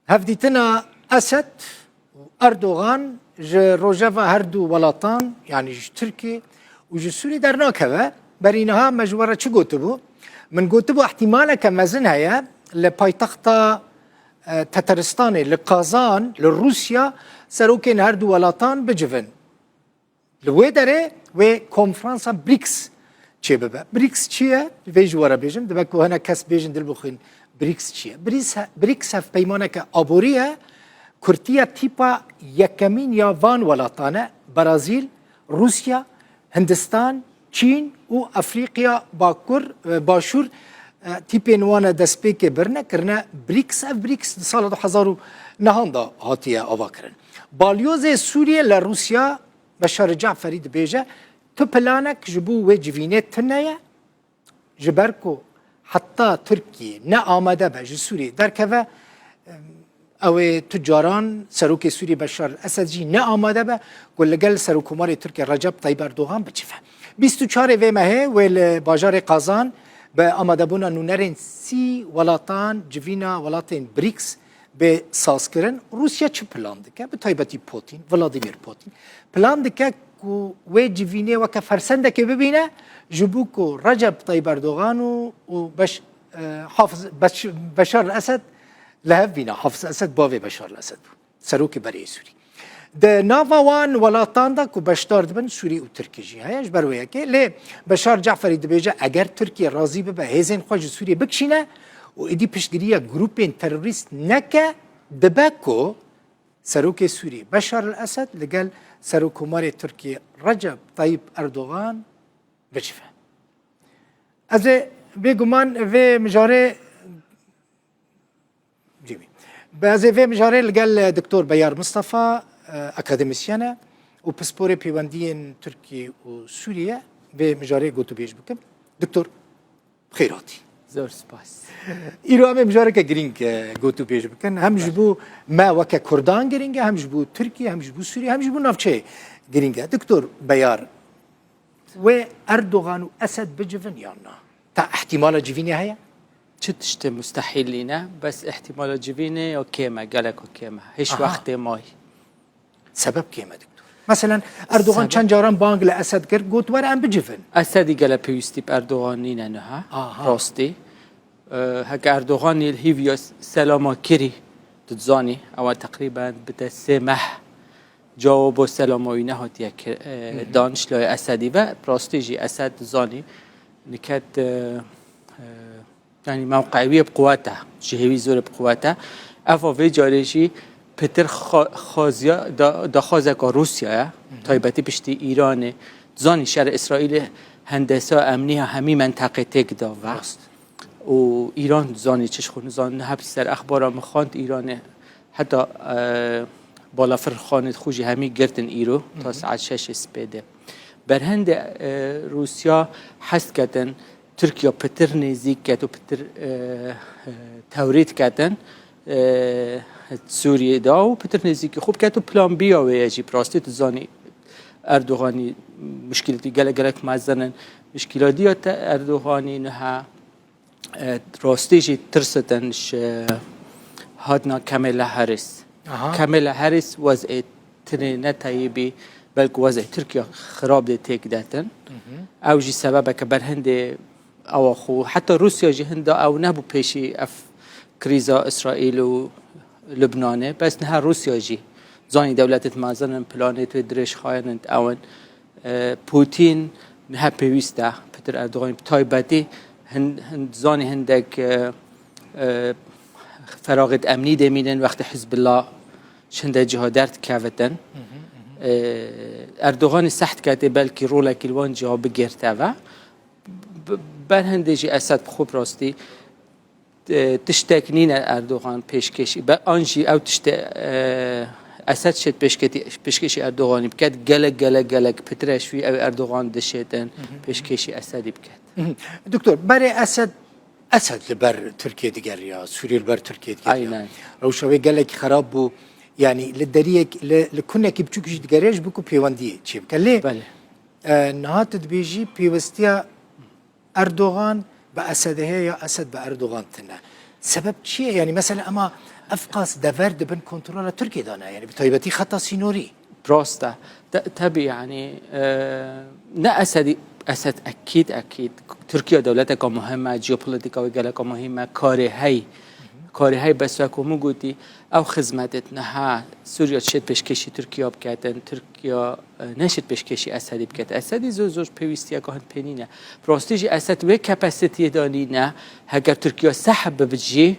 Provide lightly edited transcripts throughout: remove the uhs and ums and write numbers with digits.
هفديتنا أسد وأردوغان ج روجافا هردو ولاتان يعني ج تركي وج سوري درناكبه برينها مجورة چه قوتبو من قوتبو احتمالا كمزن هيا لپایتخت تترستان لقازان لروسيا سروكين هردو ولاتان بجفن لوی داره و کنفرانس بریکس چه ببه بریکس چیه؟ ویج وارا بیجم دبا که هنر کس بیجن دل بخوین بریکس چیه؟ بریکس هف پیمانه که آبوریه کرتیه تیپا یکمین یا وان ولاتانه برازیل، روسیا، هندستان، چین و افریقیا باشور تیپین وانه دسپیک برنه کرنه بریکس اف بریکس سال 2009 دا هاتیه آوا کرن بالیوز سوریه لروسیا بشار جعفری دبیجه تو پلانک جبو و جوینه تنیه جبرکو حتی ترکیه نه آمده به سوریه در که او تجاران سروک سوریه بشار الاسد جی نه آمده به گلگل سروکومار ترکیه رجب طیب اردوغان بچفه 24 و ماه و باجار قازان به آمده بونا نونرین 30 ولاتان جوینا ولاتین بریکس به ساز کردن روسیا چه پلان دکه به تایبتی پوتین ولادیمیر پوتین پلان دکه کو و جوینه و که فرسنده که ببینه جبو کو رجب طیب اردوغان و حافظ بشار الاسد لهف بينا حافظ الاسد باوي بشار الاسد سروك بري سوري ده نافوان ولاتان دا كو بشتار دبن سوري و تركي جي هايش برويه كي لي بشار جعفري دبيجا اگر تركيا راضي ببا هيزن خوش سوري بكشينه و ادي پشتگيريا جروبين تيروريست نكا دباكو سروك سوري بشار الاسد لقال سروكوماري تركيا رجب طيب اردوغان بشفه از بيگومان في مجاري جيمي بعضی و مجاری لقال دكتور بيار مصطفى اكاديميسيانا و باسبوري بيواندين تركي و سوريا و مجاری قوتو بيش بكم دكتور خيراتي زور سپاس ایرو هم مجاری که گرینگ قوتو بيش بكن هم جبو ما وكا كردان گرینگ هم جبو تركي هم جبو سوريا هم جبو نافچه گرینگ دكتور بيار و اردوغان و اسد بجفن يانا تا احتمال جفيني هيا چه مستحيل لينا بس احتمال جبينه وكيما قالك وكيما هيش وقت ماي سبب كيما دكتور مثلا اردوغان چند جاران بانگ لاسد کرد گوت ور ام بجفن اسدی قال بيوستي باردوغان نينا نها راستي هك اردوغان الهيفيو سلاما كري تتزاني او تقريبا بتسمح جواب سلاما وينه هاتي دانش لو اسدي و راستي جي اسد زاني نكت يعني موقعية بقواتها جهوي زور بقواتها افا في جاريشي بتر خازيا دا خازك روسيا تايبتي بشتي ايران زاني شر اسرائيل هندسه امنيه همي منطقه تك دا وقت و ايران زاني چشخون زان حبس در اخبار مخاند ايران حتى بالا فرخانه خوجي همي گرتن ايرو تا ساعت 6 سپيده برهند روسيا حس كتن تركيا بتر نزيك كاتو بتر توريد كاتن سوريا داو بتر نزيك خوب كاتو بلان بي او يجي براستي تزاني اردوغاني مشكلتي قالك معزنا مشكلاتي اردوغاني نها راستيجي ترستنش هادنا كاميلا هاريس كاميلا هاريس was a ترينتايبي بلك was a تركيا خراب دي تيك داتن او جي سببه كبرهند او خو حتى روسيا جي هندا او نبو بيشي اف كريزا اسرائيل و لبنان بس نها روسيا جي زاني دولت مازن بلانيت و درش خاينت اون بوتين نها بيوستا بتر اردوغان تايبتي هند زاني هندك فراغت امني دمينن وقت حزب الله شنده جهادرت كافتن اردوغان سحت كاتي بلكي رولك الوان جواب بگرتاوا برهندجي اسد بخوب راستي تشتكنين اردوغان پیشکشی با آنجی او اسد شد پیشکشی اردوغانی بکد گلک پترش فی او اردوغان دشتن پیشکشی اسدی بکد دكتور بري اسد لبر تركيا ديگر يا سوريا لبر تركيا ديگر اينن روشوي قالك خراب بو يعني للدريك لكنا كي بتشوكش دقريش بكو بيوانديه تشيب قال لي بله نهات بيجي بيوستيا اردوغان بأسده يا اسد باردوغان تنا سبب چیه يعني مثلا اما افقاس دفرد بن كنترول تركيا دانا يعني بطيبتي خطا سينوري براسته تبي يعني نه اسد اكيد تركيا دولتك مهمه جيوبوليتيكا وجالك مهمه کاری های بس و کومو گویی او خدمتت نه سوریه شد پیشکشی ترکیه بکردن ترکیه نشد پیشکشی اسدی بکرد اسدی زور پیوستی که هن پنینه پروستیجی اسد و کپاسیتی دانی نه اگر ترکیه سحب بجی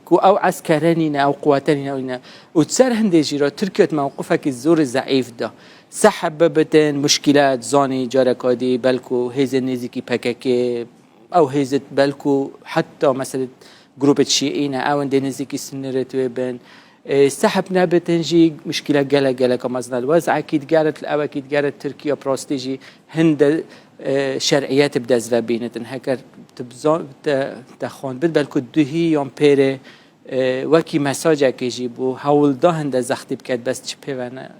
کو او عسكراني او قواتنا ونا وتسر هندجي را تركيا موقفك الزور ضعيف ده سحب بتن مشكلات زاني جاركادي بلكو هيز نزيكي بكاكي او هيزت بلكو حتى مثلا جروب الشيئين او نزيكي سنرت وبن سحب نبتنجي مشكله جلا كمثلا الوضع اكيد قالت الاو اكيد قالت تركيا بروستيجي هند شرعيات بدز بينتن هكر تبزون تخون بلكو دهي يوم بيري وكي مساجا كيجيبو حول ده هند زختي بكات بس تشبه وانا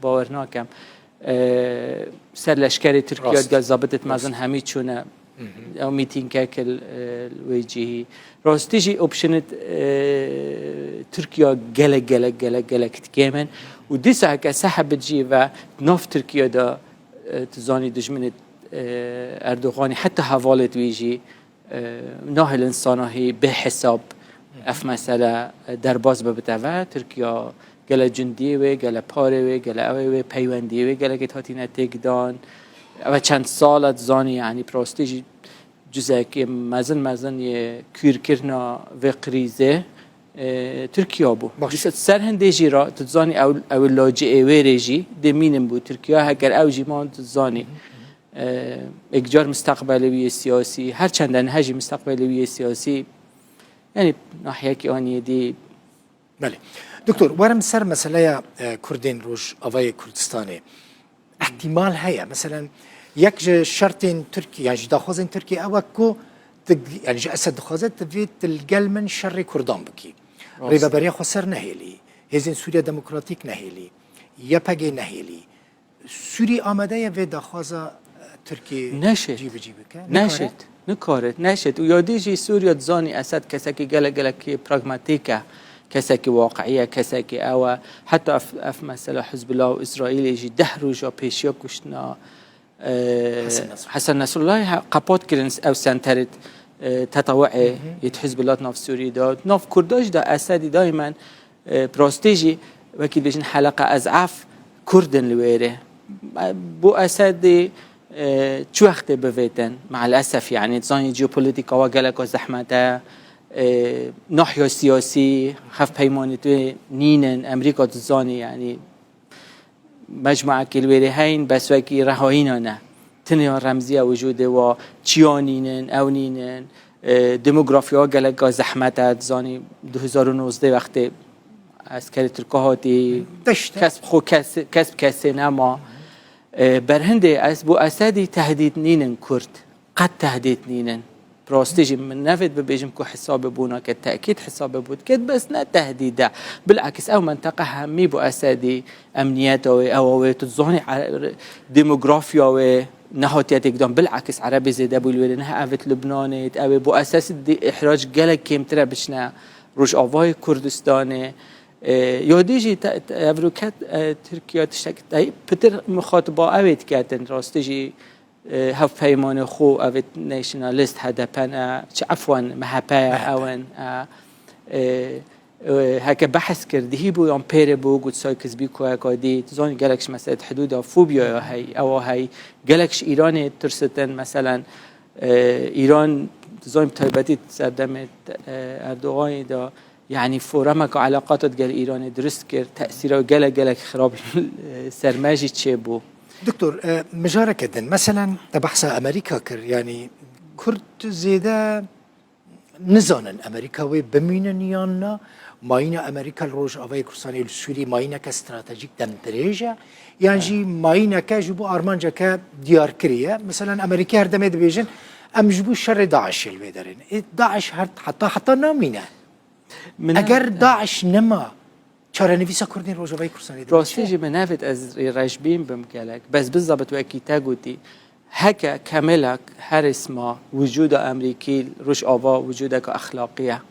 باورنا كم سر لشکری ترکیه قال ضابطت مازن همي چونه او ميتين كاكل الويجي راستيجي اوبشنت تركيا جلا كتكامن وديسا هكا سحب تجي و ناف تركيا دا تزاني دجمنت اردوغاني حتى حوالت ويجي ناه الانسان هي بحساب اف مسألة درباز ببتوا تركيا جلا جندي و جلا پاره و جلا اوي و پیوندی و جلا که هاتینا تگدان و چند سالت زانی يعني پروستیجی جزء که مزن یه کور کرنا و قریزه ترکیه بو جس سر هندجی را تزانی او لاجئ ویرجی دمینم بو ترکیه هگر او جیمان تزانی اجار مستقبلی سیاسی هر چند انهاج مستقبلی سیاسی يعني ناحيه كيانيه دي بله دكتور ورم سر مسألة كردين روج أوي كردستاني احتمال هيا مثلا يك شرطين تركي يعني داخوزين تركي أوكو يعني أسد داخوزت تفيت الجل من شر كردان بكي ريبا بريا خسر نهيلي هزين سوريا ديمقراطيك نهيلي يبقى نهيلي سوري آمده يفي داخوزا تركي نشت نشت وياديجي سوريا تزاني أسد كساكي جلا كي براغماتيكا كساكي واقعية كساكي أو حتى أف مثلا حزب الله وإسرائيل يجي دهرو جا بيشيا كشنا حسن نصر الله قبات كرنس أو سنترت تطوعي يتحزب الله ناف سوريا دا ناف كرداش دا أسدي دائما براستيجي وكيل بيجن حلقة أزعاف كردن لويره بو أسدي شو وقت بفيتن مع الأسف يعني تزاني جيوبوليتيكا وقالك وزحمتها ناحية سياسي خف بيمانتو نينن أمريكا تزاني يعني مجموعة كالويري هين بس وكي رهاينانا تنيا رمزية وجوده و چيانينن أو نينن ديموغرافيا وقالك وزحمتها تزاني 2019 وقت عسكري تركهاتي كسب كسينما برهنده از بو اسدی تهدید نینن کرد قد تهدید نینن براستيجي من نفد ببيجم كو حساب بونا كالتأكيد حساب بود كد بس نا تهديدا بالعكس او منطقة همي بو اسدي امنياته او تظهني ديموغرافيا و نهاتيات اقدام بالعكس عربي زي دابو الويل انها افت لبنانيت او بو اساس دي احراج جلك كيم ترى بشنا روش آوای کردستانه یادیجی افروکت ترکیه تشکت پتر مخاطبا اوید کردن راستیجی هف پیمان خو اوید نیشنالیست هدپن چه عفوا محبه اون هکه بحث کردی بو یام پیر بو گود سایکس بی کوه کادی تزانی گلکش مثلا حدود فوبیا یا هی او هی گلکش ایران ترستن مثلا ایران تزانی تایبتی سردمت اردوغانی دا يعني فورمك علاقاتت جال إيران درست كر تأثيره جالك خراب سرماجي تشيبو دكتور مجارة كدن مثلا تبحث أمريكا كر يعني كرد زيادة نزانا أمريكاوي بمينا نيانا ماينا أمريكا الروج أوي كرساني السوري ماينا كاستراتيجيك دمدريجة يعني جي ماينا كجبو أرمانجا كديار كريا مثلا أمريكا هردمي دبيجن أم جبو شر داعش الويدرين داعش حتى نامينا اگر داعش نما چاره نویسا کردین روجاوی کردستان راستیجی منافت از رجبین بمکلک بس بالضبط وکی تاگوتی هكا كاملك هر اسما وجود امریکی روش آوا وجود که اخلاقیه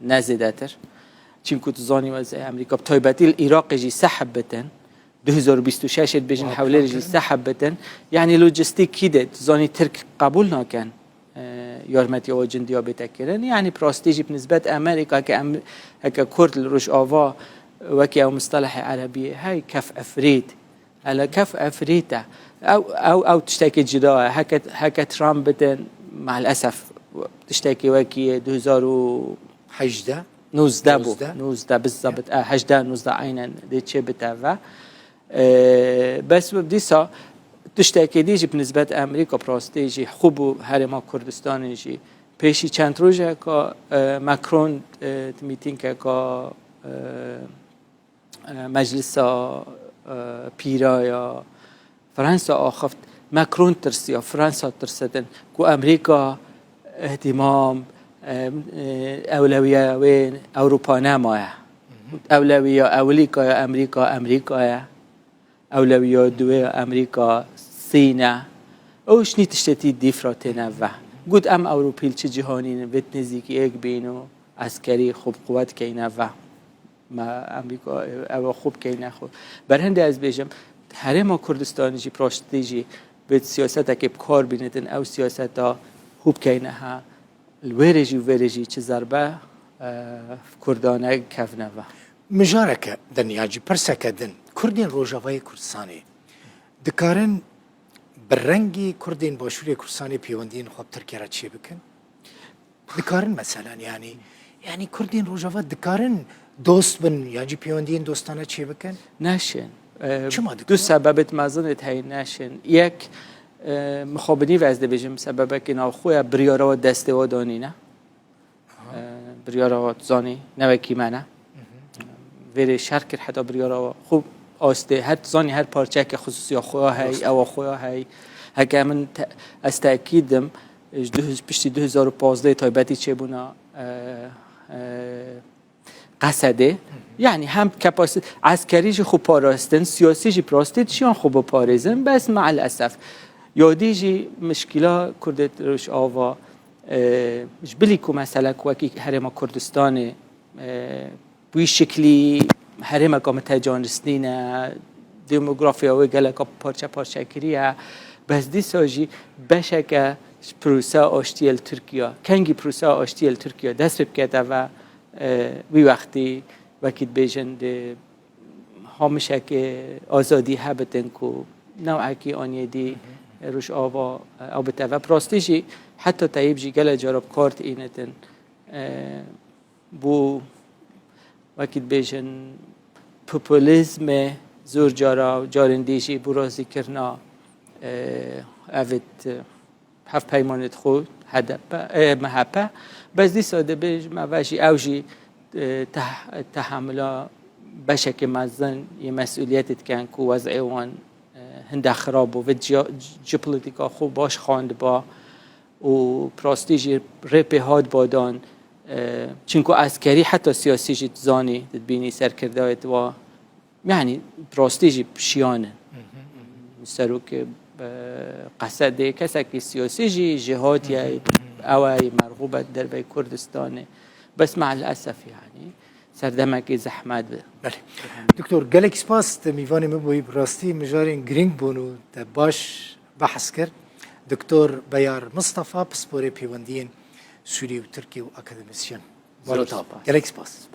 نزدتر چون که تزانی وضع امریکا بطایبتی العراق جی سحب بتن 2026 بيجن حوالي رجي سحب بتن يعني لوجستيك كده تزاني ترك قبول ناكن يارمتي او جنديا بتكرن يعني براستيجي بالنسبه امريكا هكا كرد الروش آوا وكي او مصطلح عربي هاي كف افريد على كف افريتا او تشتكي جدا هكا ترامب بتن مع الاسف تشتكي وكي 2018 19 بالضبط 19 عينا دي تشي بتاعها بس بديسا تشتكي ديجي بالنسبة أمريكا براستيجي خوب هرما كردستان يجي پیشی چند روزه که ماکرون میتینگ که مجلس پیرا یا فرانسا آخفت ماکرون ترسیا فرانسا ترسدن که امریکا اهتمام اولویه وین اروپا نمایه اولویه اولیکا یا امریکا اولویه دوی امریکا سینه اوش نیتشتی دیفراتنه و گود ام اوروپیل چه جهانی ویت نزدیکی یک بینو عسکری خوب قوت کینه و ما امریکا او خوب کینه خو برهنده از بیشم هرما کردستانی جی پرستیجی به سیاست که بکار بینیدن او سیاست ها خوب کینه ها الویرجی چه ضربه کردانه کفنه و مجارك دنياجي برسك دن كردين روجاوي كردستاني دكارن بالرنگي كردين باشوري كردستاني بيوندين خوب تركيا را چي بكن دكارن مثلا يعني كردين روجاوا دكارن دوست بن يعني بيوندين دوستانه چي بكن ناشن دو سببت مزنت هاي ناشن یک مخابنی وزده بجم سببه که ناخویا بریارا و دسته و دانی نه بریارا و زانی نوکی منه ولی شرکت حتی بریارا خوب آسته هر زانی هر پارچه که خصوصی خویا هی او خویا هی هکه من از تأکیدم پشتی 2015 تایبتی چه بونا قصده يعني هم كاباسيتي عسكري خوب باراستن سياسي براستيت شيان خوب باريزن بس مع الاسف يوديجي مشكله كردت روش آوا مش بليكو مثلا كوكي هرما كردستان بوي شكلي هرما قام تجانسنين ديموغرافيا وگلك پارچه كريا بس دي ساجي بشكه پروسا اشتیل ترکیه کنگی پروسا اشتیل ترکیه دست بکته و وی وقتی وکید بیشند همیشه که آزادی هبتن کو نوعی که آنی دی روش آوا آبته و پراستیجی حتی تایب جی گله جرب کارت اینتن بو وکید بیشن پوپولیزم زور جارندیجی برازی کرنا اوید هف پیمانت خود هدف محبه بس دی ساده بیش مواشی اوجی تحمل بشک مزن یه مسئولیتت کن که وضع وان هند خراب و جیوپولیتیکا خوب باش خواند با و پراستیجی رپ هاد بادان چونکه عسکری حتی سیاسی جیت زانی بینی سرکردایت و یعنی پراستیجی شیانه سرو که قصد کسی سیاسی جی جهاد یا اوای مرغوبت در بی کردستانه بس مع الاسف يعني سردمك زحمات بله دكتور قالك سپاس میوان مبوی براستی مجارین گرینگ بونو باش بحث کرد دكتور بيار مصطفى بسپور پیوندین سوری و ترکی و اکادمیسیان قالك سپاس